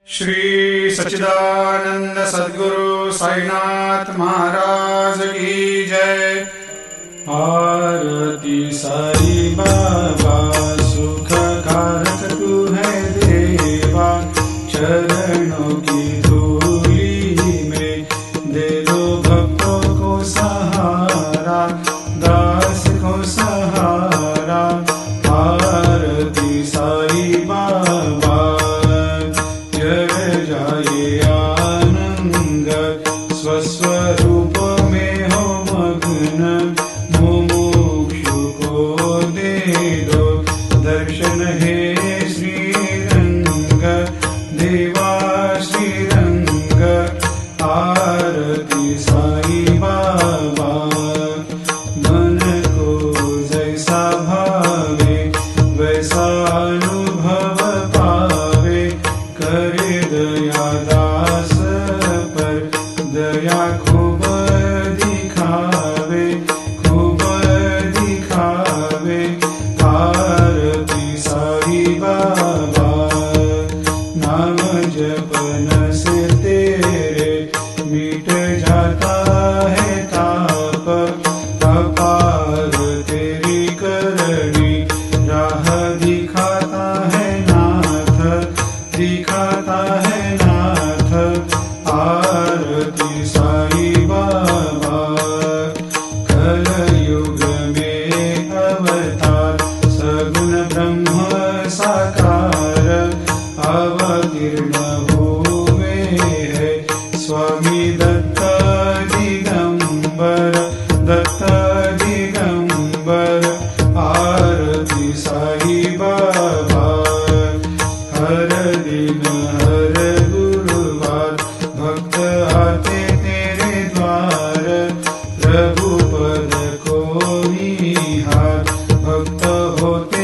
श्री सच्चिदानंद सद्गुरु साईनाथ महाराज की जय। आरती साई बाबा सुख कारक तू है देवा, चरणों की धूली में दे दो भक्तों को सहारा, दास को सहारा। आरती साई बाबा जय जाए आनंद, स्वस्वरूप में हो मग्न, मुमुक्षु को दे दो दर्शन हे श्रीरंग, देवा श्रीरंग। आरती साई बाबा मन को जैसा भावे वैसा अनुभव पावे, करे दया दास पर दया खूब दिखावे, खूब दिखावे। आरती साई बाबा नाम जपन से तेरे मिट जाता है ताप, अपार तेरी करनी राह दिखाता है नाथ, दिखाता है नाथ। आरती साई बाबा कलयुग में अवतार, सगुण ब्रह्म साकार अवतीर्ण हुए है स्वामी दत्त दिगंबर, दत्त दिगंबर। आरती साई बाबा हर दिन हर गुरुवार भक्त आते तेरे द्वार, रघुपद को निहार भक्त होते